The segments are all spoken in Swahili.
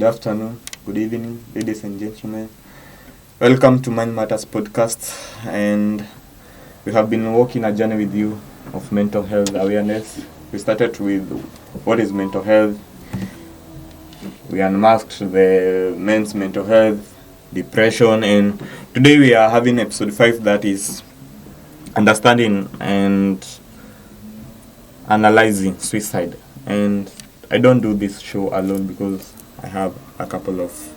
afternoon, good evening, ladies and gentlemen. Welcome to Mind Matters podcast, and we have been walking a journey with you of mental health awareness. We started with what is mental health. We unmasked the men's mental health, depression, and today we are having episode 5 that is understanding and analyzing suicide. And I don't do this show alone because I have a couple of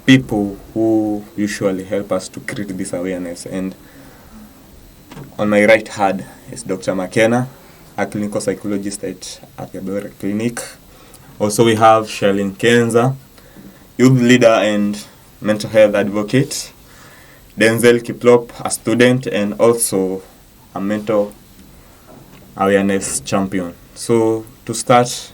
people who usually help us to create this awareness. And on my right hand is Dr. McKenna, a clinical psychologist at Akadore Clinic. Also we have Shalin Kenza, youth leader and mental health advocate. Denzel Kiplop, a student and also a mental awareness champion. So to start,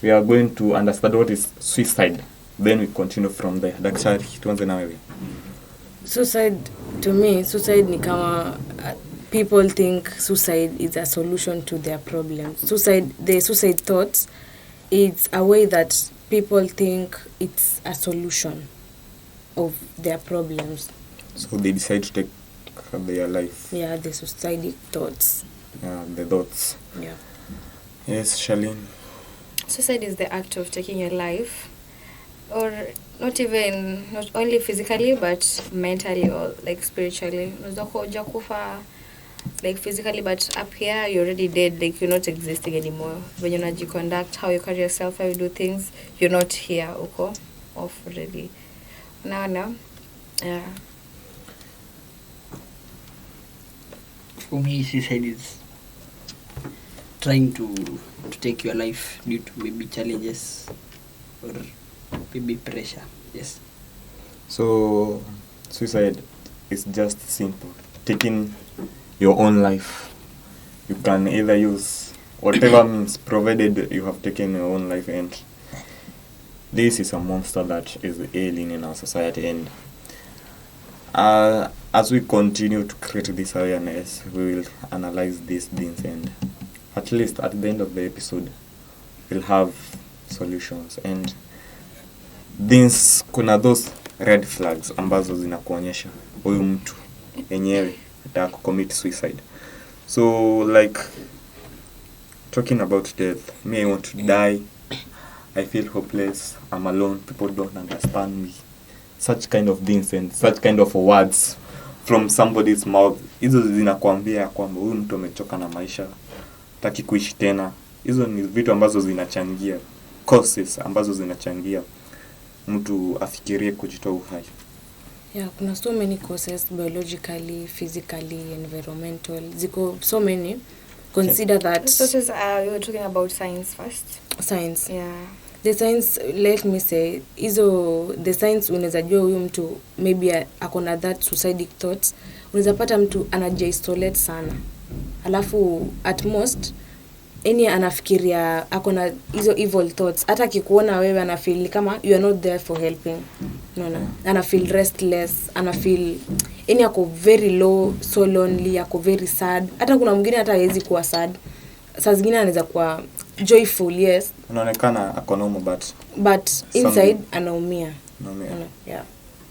we are going to understand what is suicide. Then we continue from there. Daktari, tuanze na wewe. Suicide, to me, suicide ni kama people think suicide is a solution to their problems. The suicide thoughts, it's a way that people think it's a solution of their problems. So they decide to take their life. Yeah, the suicidal thoughts. Yeah, the thoughts. Yeah. Yes, Shalin. Suicide is the act of taking your life, or not only physically but mentally or like spiritually. Like physically, but up here you're already dead, like you're not existing anymore. When you conduct, how you carry yourself, how you do things, you're not here, okay? Off already. Now. Yeah. For me, suicide is trying to take your life due to maybe challenges or maybe pressure. Yes. So suicide is just simple. Taking your own life. You can either use whatever means, provided you have taken your own life, and this is a monster that is ailing in our society. And as we continue to create this awareness, we will analyze these things, and at least at the end of the episode we'll have solutions. And these kuna those red flags ambazo zinakuonyesha huyu mtu yenyewe ataka commit suicide. So like talking about death, me, I want to die, I feel hopeless, I'm alone, people don't understand me, such kind of things and such kind of words from somebody's mouth, hizo zinakuambia kwamba huyu mtu amechoka na maisha, hataki kuishi tena. Hizo ni vitu ambazo zinachangia, causes ambazo zinachangia mtu afikirie kujitoa uhai. Yeah, kuna so many causes, biologically, physically, environmental. Ziko so many. Consider that. So we were talking about science first. Science. Yeah. The science, let me say, the science unaweza jua huyu mtu maybe akona that suicidal thoughts. Unaweza pata mtu anajiisolate sana. Alafu at most anafikiria akona hizo evil thoughts. Hata akikuona wewe anafeel kama you are not there for helping. No. Anafeel restless, anafeel ako very low, so lonely, ako very sad. Hata kuna mwingine hata hawezi kuwa sad. Saa zingine anaweza kuwa joyful, yes. Anaonekana ako normal but inside anaumia.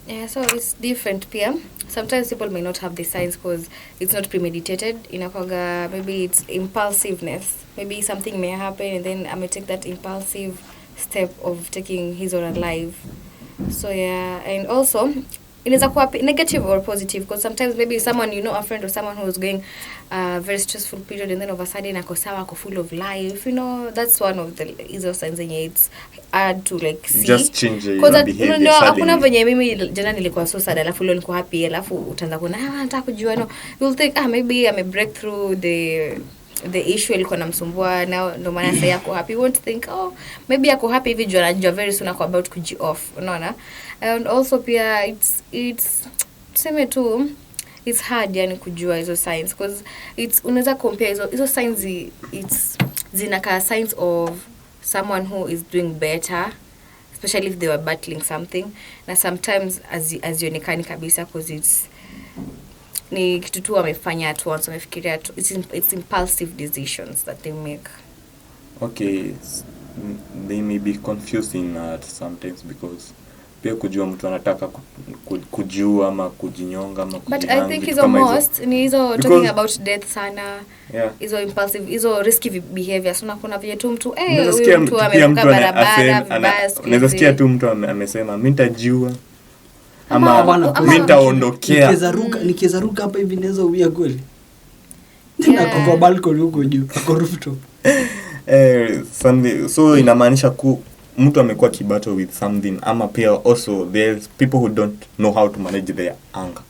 Yeah, so it's different pia. Sometimes people may not have the signs because it's not premeditated. Inakuwaga maybe it's impulsiveness. Maybe something may happen and then I may take that impulsive step of taking his or her life. So yeah, and also inaweza kuwa negative or positive, because sometimes maybe someone, a friend or someone who is going a very stressful period, and then all of a sudden ako sawa, ako full of life, that's one of the easier signs. And it's hard to like see, just change your behavior. No, hakuna venye mimi jana nilikuwa so sad alafu leo niko happy, alafu utaanza kuona nataka kujua, you'll think maybe I'm a breakthrough the issue ilikuwa namsumbua, now ndo maana sasa yako happy. You won't think maybe yako happy hivi juu anajua very soon ako about kuji off, unaona. And also pia it's tuseme tu it's hard yani kujua hizo signs, because unaweza compare hizo signs, it's zinaka signs of someone who is doing better, especially if they were battling something, na sometimes azionekani kabisa because it's ni kitu tu wamefanya at once, wamefikiria tu, it's impulsive decisions that they make. Okay, they may be confusing sometimes because pia kujua mtu anataka kujua ama kujinyonga ama but I think hizo most ni hizo talking about death sana. Yeah. Hizo impulsive, hizo risky behavior. So kuna vile tu mtu huyu mtu ameruka barabara vibaya. Unaweza sikia tu mtu amesema mimi nitajua ama mimi nitaondokea. Nikiweza ruka hapa hivi naweza uwia kweli. Nina kwa balcony huko juu, kwa rooftop. So inamaanisha mtu amekuwa kibato with something ama pia also there's people who don't know how to manage their anger.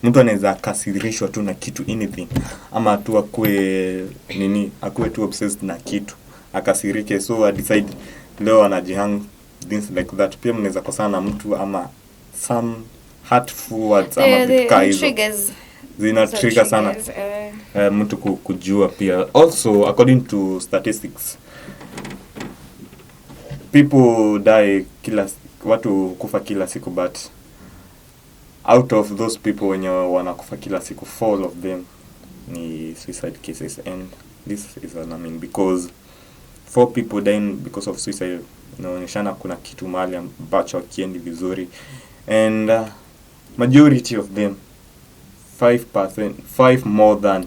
Mtu anaweza kasirishwa tu na kitu anything ama tu akue tu obsessed na kitu akasirike, so I decide leo anajihang, things like that. Pia mnaweza kosana na mtu ama some hurtful words ama triggers zina trigger sana mtu kujua pia. Also according to statistics, people die watu kufa kila siku, but out of those people wenye wanakufa kila siku 4 of them ni suicide cases, and this is alarming because 4 people dying because of suicide inaonyeshana kuna kitu mahali ambacho hakiendi vizuri, and majority of them 5 more than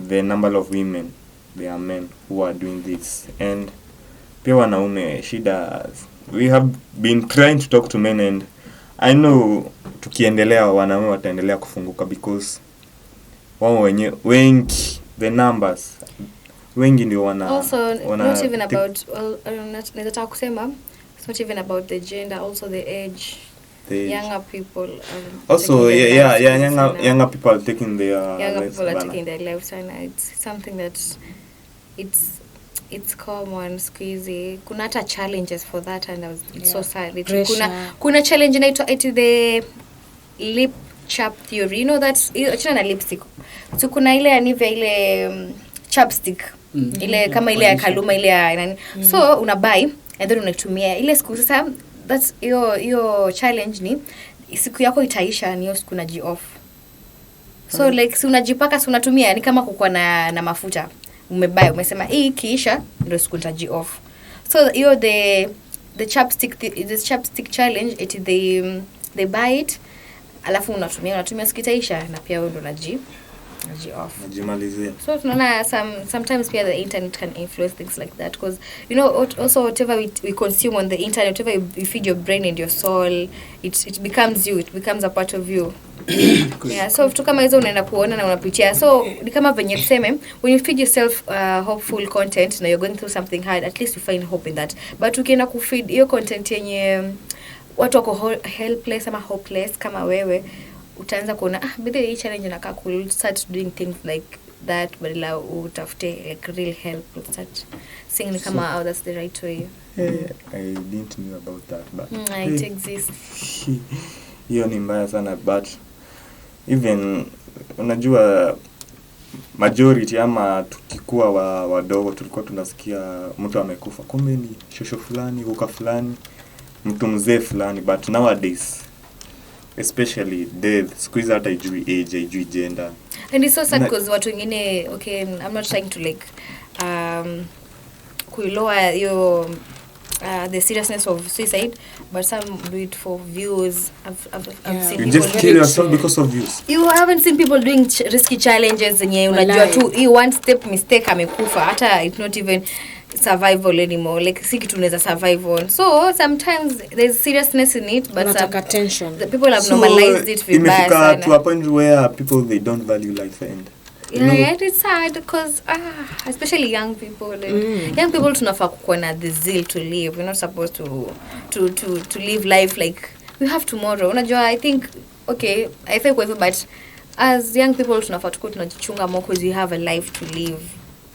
the number of women, they are men who are doing this. And pia wanaume shida, we have been trying to talk to men, and I know tukiendelea wanaume wataendelea kufunguka because wao wengi the numbers wengi ndio also not even about nataka kusema it's not even about the gender, also the age. Younger people also younger people are taking their lives, and it's something that it's common squeezy. Kuna hata challenges for that, and it's so sad. Kuna challenge inaitwa the lip chap theory, you know that achana na lipstick, so kuna ile anivia ile chapstick ile kama ile ya Kaluma ile ya nani, so una buy and then unatumia ile siku. Sasa that's your challenge ni siku yako itaisha, ni siku unaji off. So like si unajipaka, si unatumia, ni kama kukuwa na mafuta umebuy, umesema hii kiisha ndio siku nitaji off. So the chapstick challenge, it they buy it alafu unatumia siku itaisha, na pia wewe ndio unaji najimalizia. So tunaona sometimes pia the internet can influence things like that, because you know also whatever we consume on the internet, whatever you feed your brain and your soul, it becomes you, it becomes a part of you. Yeah, so vitu kama hizo unaenda kuona na unapitia, so ni kama venye tuseme when you feed yourself hopeful content, now you're going through something hard, at least you find hope in that. But ukienda kufeed hiyo content yenye watu wako helpless ama hopeless kama wewe, utaanza kuona bidii hii challenge inakaa cool, start doing things like that, badala utafute like real help, start seeing kama that's the right way. I didn't know about that, but it exists. Hiyo ni mbaya sana, but even unajua majority ama tukikuwa wadogo tulikuwa tunasikia mtu amekufa, kumbe ni shosho fulani, huka fulani, mtu mzee fulani, but nowadays especially death, squeeze hata ijui age, ijui gender. And it's so sad because watu wengine, okay, I'm not trying to like kuiloa your the seriousness of suicide, but some do it for views. I've seen you just kill yourself because of views. You haven't seen people doing risky challenges zenye unajua tu hii one step mistake amekufa, hata it's not even survival anymore, like si kitu unaweza survive on. So sometimes there's seriousness in it, but attention. The people have normalized it with bias. Imefika to a point where people, they don't value life, and yeah, it's sad because especially young people, young people tunafaa kuwa na the zeal to live. We're not supposed to live life like we have tomorrow. Unajua, I think whatever, but as young people tunafaa tukue tunajichunga more because we have a life to live.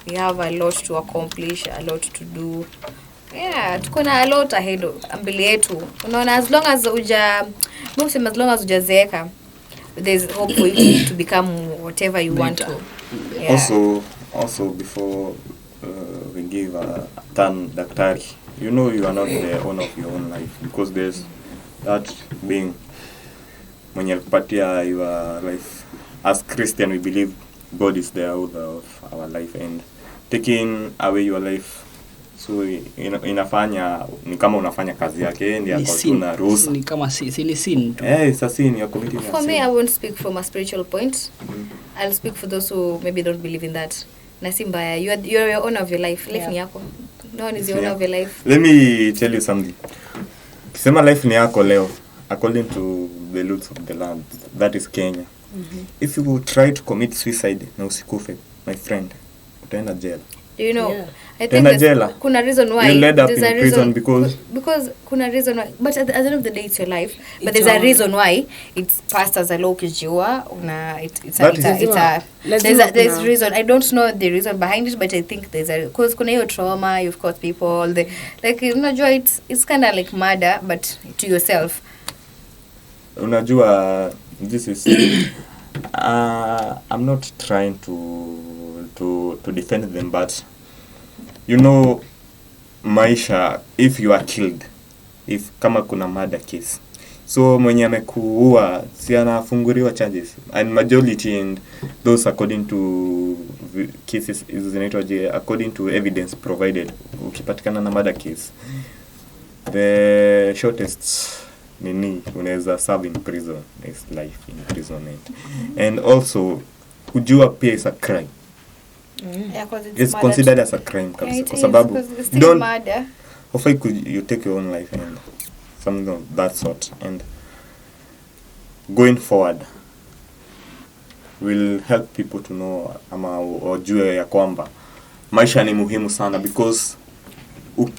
We have a lot to accomplish, a lot to do. Yeah, tuko na a lot ahead mbele yetu. Unaona, as long as hujazeeka, there's hope for you to become whatever you want to. Yeah. Also before we give a term daktari, you know you are not the owner of your own life, because there's that being mwenye kupatia your life. As Christian, we believe God is the author of our life, and taking away your life So inafanya ni kama unafanya kazi yake ndiye akona ruhusa. Ni kama ni sin tu. It's a sin, you're committing a sin. For me, I won't speak from a spiritual point. I'll speak for those who maybe don't believe in that. Na si mbaya, you're your owner of your life. Life ni yako. No one is the owner of your life. Let me tell you something. Kisema life ni yako leo, according to the laws of the land, that is Kenya. If you try to commit suicide na usikufe, my friend, utaenda jail. Do you know? Yeah. I think kuna reason why. You end up in prison because kuna reason why. But at the end of the day, it's your life. But there's a reason why it's passed as a law ukijua. There's reason. I don't know the reason behind it, but I think there's a because kuna hiyo trauma, you've caused people. Unajua it's kind of like murder, but to yourself. Unajua this is I'm not trying to defend them, but you know maisha, if you are killed, if kama kuna murder case, so mwenye amekuua si anafunguliwa charges, and majority and those according to cases is according to evidence provided, ukipatikana na murder case, the shortest unaweza serve in prison is life imprisonment. And also kujua pia is a crime. Yeah, it's considered as a crime kabisa, kwa sababu you take your own life and something of that sort. And going forward will help people to know ama ujue ya kwamba maisha ni muhimu sana, because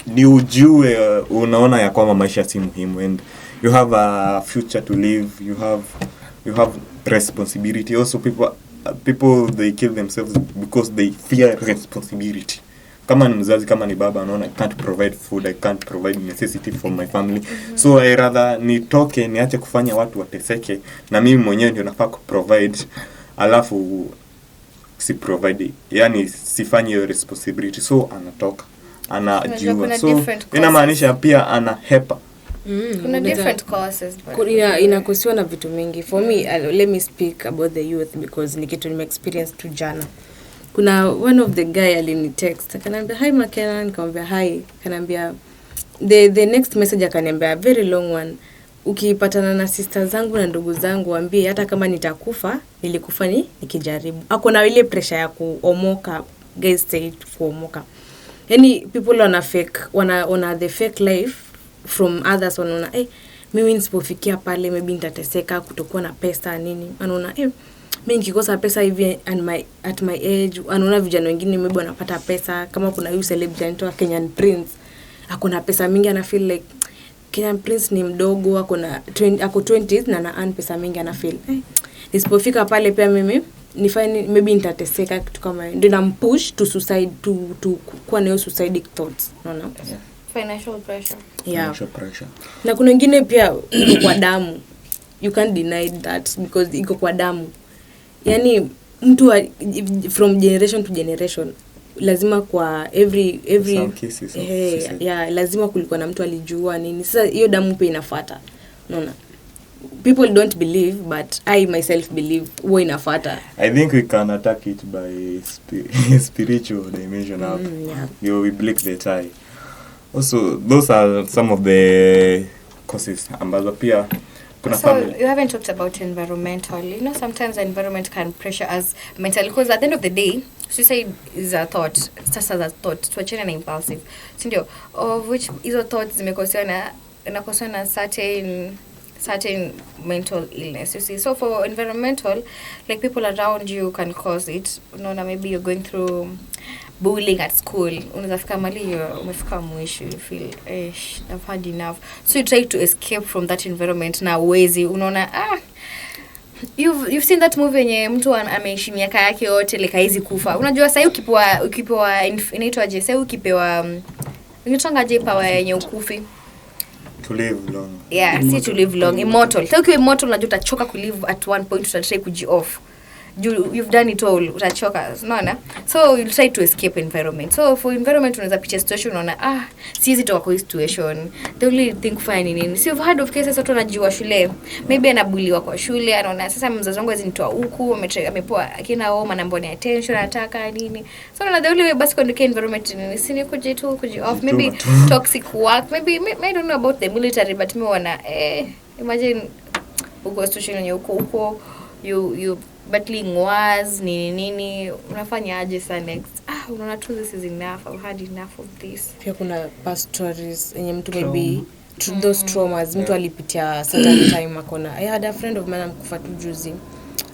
ni ujue unaona ya kwamba maisha si muhimu, and you have a future to live, you have responsibility. Also people they kill themselves because they fear responsibility. Kama ni mzazi, kama ni baba, anaona I can't provide food, I can't provide necessity for my family, so I rather nitoke niache kufanya watu wateseke na mimi mwenyewe ndio nafaa kuprovide, alafu si provide, yani sifanye hiyo responsibility, so anatoka anajua. So inamaanisha pia anahepa. Kuna different causes, but inakosiwa na vitu mingi. For me, let me speak about the youth, because ni kitu nime experience tu jana. Kuna one of the guy alini text akaniambia hi Makena, nikamwambia hi, akaniambia the next message akaniambia very long one, ukipatana na sister zangu na ndugu zangu waambie hata kama nitakufa nilikufa nikijaribu. Hakuna ile pressure ya kuomoka, guys say kuomoka. Yani people wana the fake life from others, wanaona mimi nisipofikia pale maybe nitateseka, kutokuwa na pesa nini. Anaona mimi nikikosa pesa hivi at my age, anaona vijana wengine maybe wanapata pesa, kama kuna huyu celebrity anaitwa Kenyan Prince, akona pesa mingi, ana feel like Kenyan Prince ni mdogo, ako 20s na ana pesa mingi, ana feel nisipofika pale pia mimi nifanye maybe nitateseka, kitu kama ndio nampush to suicide, to kuwa na suicide thoughts, unaona. financial pressure. Financial pressure. Na kuna wengine pia iko kwa damu. You can't deny that because iko kwa damu. Yani mtu from generation to generation lazima kwa every some cases lazima kulikuwa na mtu alijua nini. Sasa hiyo damu pia inafuata. Unaona? People don't believe, but I myself believe huwa inafuata. I think we can attack it by spiritual dimension up. We blink the tie. Also, those are some of the causes ambazo pia kuna family. You haven't talked about environmental. You know, sometimes the environment can pressure us mentally, because at the end of the day, suicide is a thought. Starts as a thought. Tuachane na impulsive. Sindio, of which hizo thoughts zimekosana na certain mental illness, you see. So for environmental, like people around you can cause it. Unaona, maybe you're going through bullying at school, unafika mali umefika mwisho, you feel I've had enough, so you try to escape from that environment na uwezi, unaona you've seen that movie yenye mtu ameishi miaka yake yote like haizi kufa. Unajua sasa ukipewa inaitwa je, sasa ukipewa unatanga je power yenye ukufi to live long. Yeah, see to live long, immortal. Sasa ukiwa immortal unajua utachoka ku live at one point, utatry kuji off you've done it all, utachoka, unaona. So you'll try to escape environment. So for environment unaweza picha situation, unaona siwezi toka kwa situation, the only thing kufanya nini. So you've heard of cases watu wanajua shule, maybe anabuliwa kwa shule, anaona sasa mzazi wangu azinitoa huku, amepoa akina homa na mboni attention anataka nini. So unaona the only way basi kuondokea environment nini, sini kuji off, maybe toxic work, maybe I don't know about the military, but me wana imagine uko situation yenye uko you battling wars nini unafanya aje sa next. Unaona tu this is enough, I've had enough of this. Pia kuna past stories yenye mtu maybe through those traumas mtu alipitia certain time akona. I had a friend of mine amkufa tu juzi,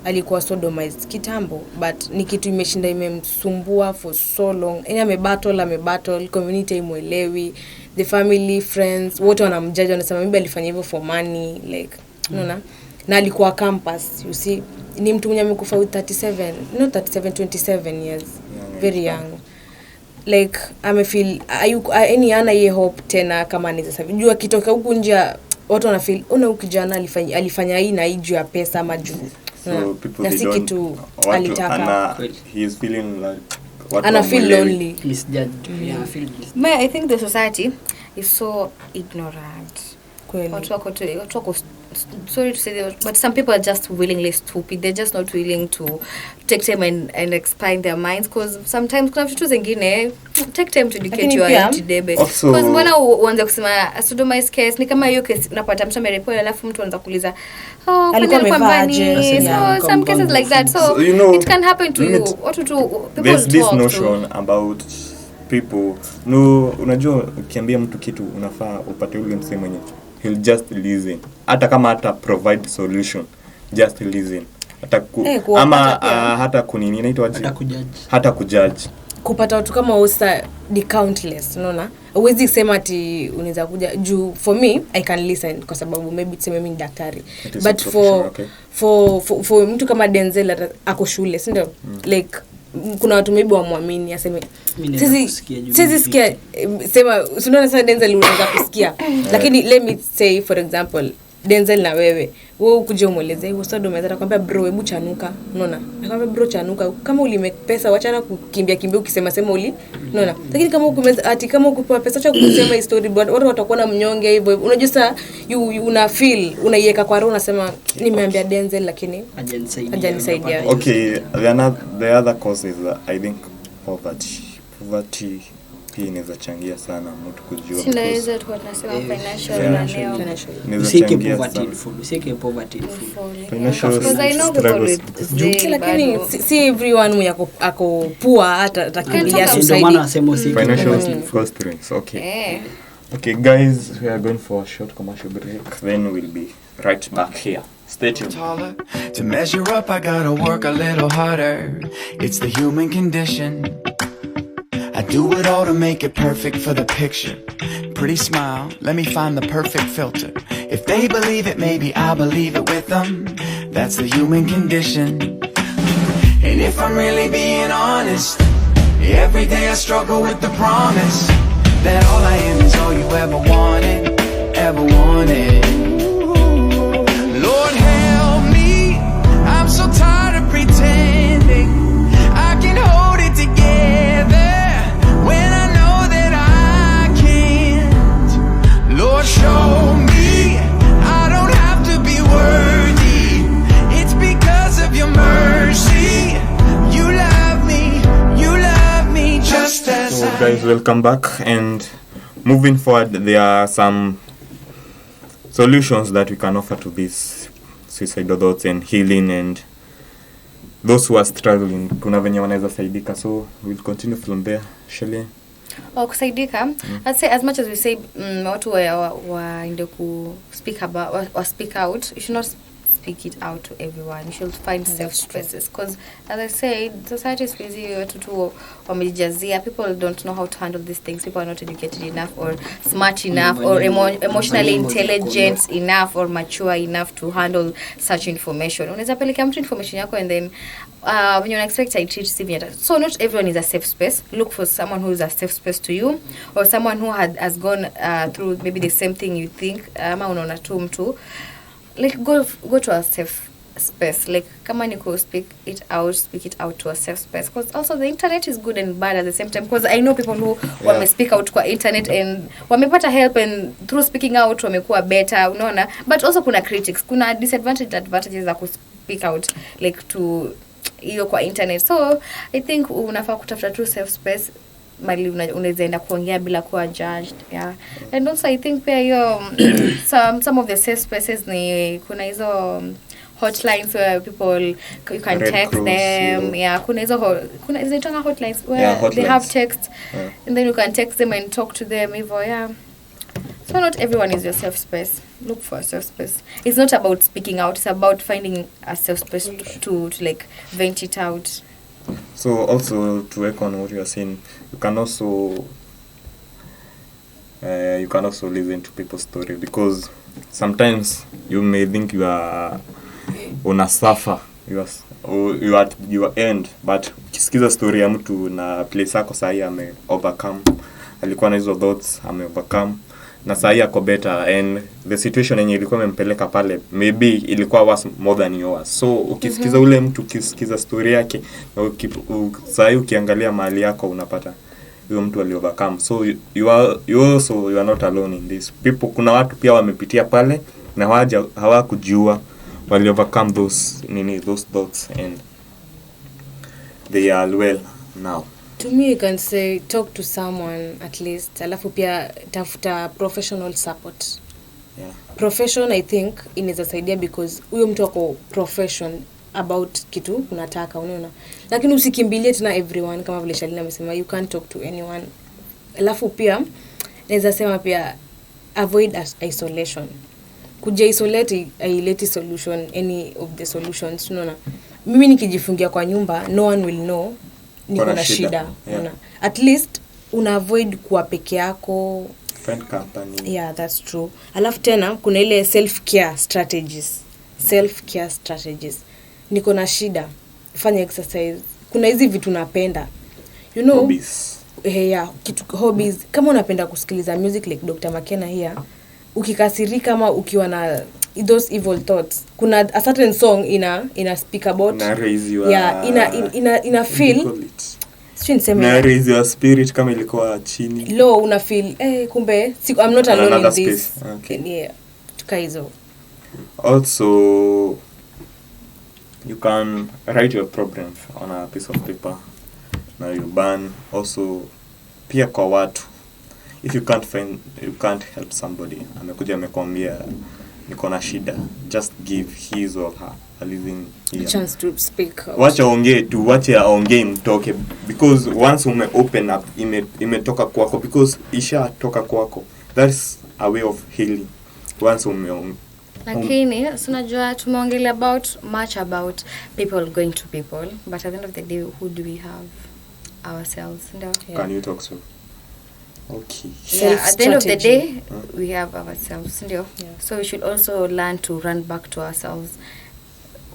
alikuwa sodomized kitambo, but ni kitu imeshinda imemsumbua for so long. Yaani amebattle, community imuelewi, the family, friends, wote wanamjudge, wanasema maybe alifanya hivyo for money, like unaona. Na alikuwa campus, you see, ni mtu mwenye amekufa with 27 years, very young. Like amefeel any ana ye hope tena kama anaweza sasa. Jua kitoka huku nje watu wana feel ukijana alifanya hii na hii juu ya pesa ama juu. So people na si kitu alitaka. He is feeling like ana feel lonely. Misjudged. Yeah, feel misjudged. I think the society is so ignorant. Kweli. Watu wako sorry to say that, but some people are just willingly stupid. They're just not willing to take time and expand their minds, because sometimes kuna vitu zingine take time to educate your empty debe. Because mbona uanze kusema sodomized case ni kama hiyo case unapata mtu amereport alafu mtu anaanza kuuliza alikuwa amevaje. So some cases like that, so you know, it can happen to you. What to do, people there's this notion about people, no, unajua ukiambia mtu kitu unafaa upate ule msemo mwenye he'll just listen, hata kama hata provide solution, just listen, hata hata kunini inaitwa hata kujudge. Kupata watu kama usa the countless, unaona. Huwezi sema ati unaweza kuja juu. For me I can listen kwa sababu maybe tuseme mimi ni daktari, but for mtu kama Denzel ako shule, si ndio? Like kuna watu maybe wamwamini aseme sisi sikia sema unaona sasa Denzel unaweza kusikia, lakini let me say for example Denzel na wewe ukuje umueleze hiyo sodo umeweza kwambia bro hebu chanuka, unaona, nakwambia bro chanuka, kama ulimake pesa wachana kukimbia ukisema unaona. Lakini kama ukumeza ati kama ukupewa pesa cha kusema hii story board watu watakuwa na mnyonge hivyo, unajua sasa una feel unaiweka kwa roho, unasema nimeambia Denzel lakini hajanisaidia. Okay, the other causes I think poverty pia inaweza changia sana mtu kujua. Sinaweza tu tunasema financial. Usike poverty in food. Because I know people with lakini si everyone ako poor hata atakimbilia society. Financial constraints. Okay. Okay guys, we are going for a short commercial break, then we'll be right back here. Stay tuned. To measure up I gotta work a little harder. It's the human condition. I do it all to make it perfect for the picture. Pretty smile, let me find the perfect filter. If they believe it, maybe I'll believe it with them. That's the human condition. And if I'm really being honest, every day I struggle with the promise that all I am is all you ever wanted, ever wanted. Lord help me, I'm so tired of pretending I can hold it together when I know that I can't. Lord show me I don't have to be worthy, it's because of your mercy. You love me just as so guys, welcome back, and moving forward there are some solutions that we can offer to this suicidal thoughts and healing, and those who are struggling kuna venye wanaweza saidika. So we'll continue from there. Shelley, kusaidika, I'd say as much as we say watu waende ku speak about or speak out, you should not speak it out to everyone. You should find safe spaces, because as I said, society is busy. Watu tu wamejazia, people don't know how to handle these things. People are not educated enough or smart enough or emotionally intelligent enough or mature enough to handle such information. Unaweza peleka mtu information yako and then when you expect I treat civil. So not everyone is a safe space. Look for someone who is a safe space to you, or someone who has gone through maybe the same thing you think. Ama unaona tu mtu, like go to a safe space, like kama niko speak it out to a safe space, because also the internet is good and bad at the same time, because I know people who wame speak out kwa internet and wamepata help, and through speaking out wamekuwa better, unaona. But also kuna critics, kuna advantages za ku speak out like to hiyo kwa internet. So I think unafaa kutafuta true safe space mali unaweza enda kuongea bila kuwa judged, yeah. And also I think pia hiyo some of the safe spaces ni kuna hizo hotlines where people you can Red text Cross, them, yeah. Kuna hizo kuna zinaitwa hotlines where hotlines. they have text, and then you can text them and talk to them hivyo, yeah. So not everyone is your safe space. Look for a safe space. It's not about speaking out, it's about finding a safe space to like vent it out. So also to work on what you are saying, you can also listen to people's story, because sometimes you may think you are on a suffer, you are at your end, but ukisikiza story ya mtu na place yako sahi ame overcome, alikuwa na hizo thoughts ame overcome na sahi ako better, and the situation yenye ilikuwa imempeleka pale maybe ilikuwa worse more than yours. So ukisikiza ule mtu, ukisikiza story yake na sahi ukiangalia mahali yako unapata huyo mtu ali overcome. So you are not alone in this. People, kuna watu pia wamepitia pale na hawakujua wali overcome those thoughts, and they are well now. To me, you can say talk to someone at least, alafu pia tafuta professional support. Yeah. Profession I think inaweza saidia, because huyo mtu ako profession about kitu unataka, unaona. Lakini usikimbilie tena everyone, kama vile Shalina amesema, you can't talk to anyone. Alafu pia naweza sema pia avoid isolation. Kuja isolate haileti solution, any of the solutions, unaona. Mimi nikijifungia kwa nyumba, no one will know niko na shida. Yeah. At least una avoid kuwa peke yako, Friend company. Yeah, that's true. Alafu tena kuna ile self-care strategies. Niko na shida, fanya exercise. Kuna hizi vitu napenda, you know, Hobbies. Yeah, hobbies. Kama unapenda kusikiliza music like Dr. Makena here, ukikasirika kama ukiwa na those evil thoughts, kuna a certain song ina speak about, na raise your, yeah, ina feel, na raise your spirit kama ilikuwa chini low, una feel kumbe I'm not alone in this space. Okay. Yeah, tukaizo. Also you can write your problems on a piece of paper, now you burn. Also pia kwa watu, if you can't help somebody, amekuja amekwambia niko na shida, just give his or her a living a chance to speak. Wacha aongee mtoke, because once open up imetoka kwako, because isha toka kwako, that's a way of healing. Once lakini unajua tumeongelea much about people going to people, but at the end of the day, who do we have? Ourselves. Yeah. Can you talk so? Okay. Yeah, at the end of the day, we have ourselves. Yeah. So we should also learn to run back to ourselves.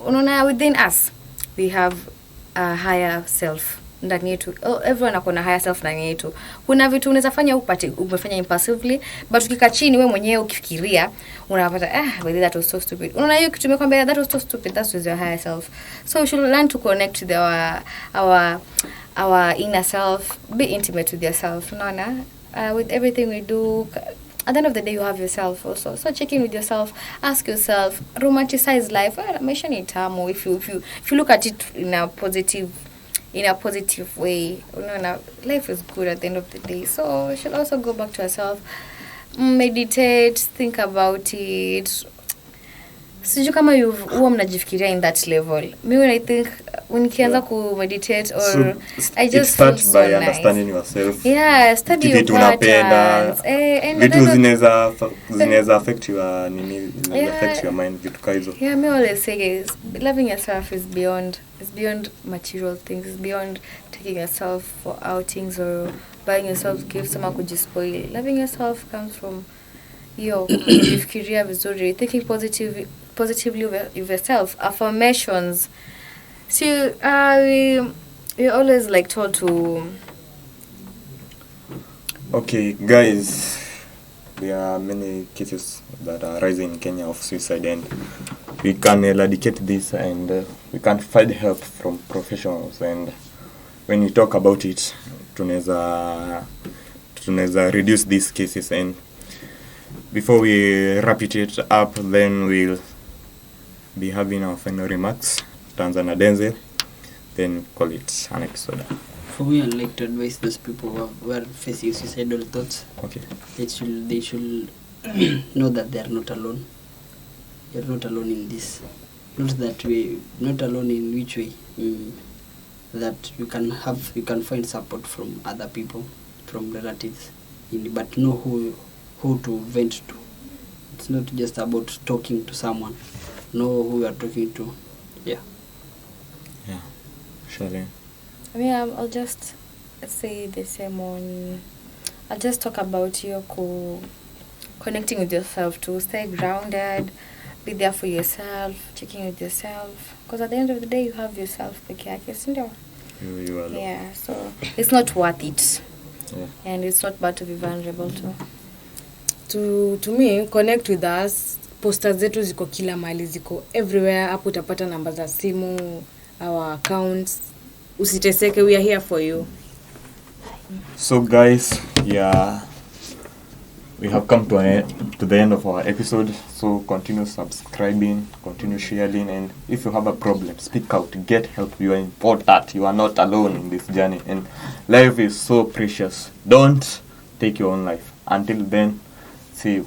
Within us, we have a higher self ndani yetu. Everyone akona higher self ndani yetu. Kuna vitu unaweza fanya umefanya impulsively, but ukika chini wewe mwenyewe ukifikiria unapata but that was so stupid. Unaona hiyo kitu umekwambia that was so stupid, that was your higher self. So we should learn to connect with our inner self, be intimate with yourself. Unaona, with everything we do, at the end of the day, you have yourself also. So check in with yourself, ask yourself, romanticize life. Maisha ni tamu if you look at it in a positive way. Life is good at the end of the day. So you should also go back to yourself, meditate, think about it. Sijui kama huwa mnajifikiria in that level. Me, I think when kianza ku meditate or I just start feel by so understanding nice. yourself. Yeah, study your patterns. Vitu zinaweza affect your affect your mind, vitu kaizo. Yeah, me always say is loving yourself is beyond material things. It's beyond taking yourself for outings or buying yourself gifts ama kujispoil. Loving yourself comes from kujifikiria vizuri, thinking positively of yourself, affirmations. So we always like told to. Okay, guys, there are many cases that are rising in Kenya of suicide, and we can eradicate this, and we can find help from professionals. And when we talk about it, tunaweza reduce these cases. And before we wrap it up, then we'll be having our final remarks. Tanzania Denzel, then call it an episode. For me, I'd like to advise those people who are facing suicidal thoughts. Okay. They should know that they are not alone. You're not alone in this. Not that way. Not alone in which way. That you can find support from other people, from relatives, but know who to vent to. It's not just about talking to someone. Know who you are talking to. Yeah. Charlene. I mean, I'll just say the same on. I'll just talk about you connecting with yourself, to stay grounded, be there for yourself, checking with yourself. Because at the end of the day, you have yourself peke yake, si ndio? You alone. Yeah, so it's not worth it. Yeah. And it's not bad to be vulnerable too. To me, connect with us. Posters zetu ziko kila mahali, ziko everywhere. Hapo utapata namba za simu, our accounts. Usiteseke, we are here for you. So guys, we have come to the end of our episode. So continue subscribing, continue sharing, and if you have a problem, speak out, get help. You are important. You are not alone in this journey, and life is so precious. Don't take your own life. Until then, see you.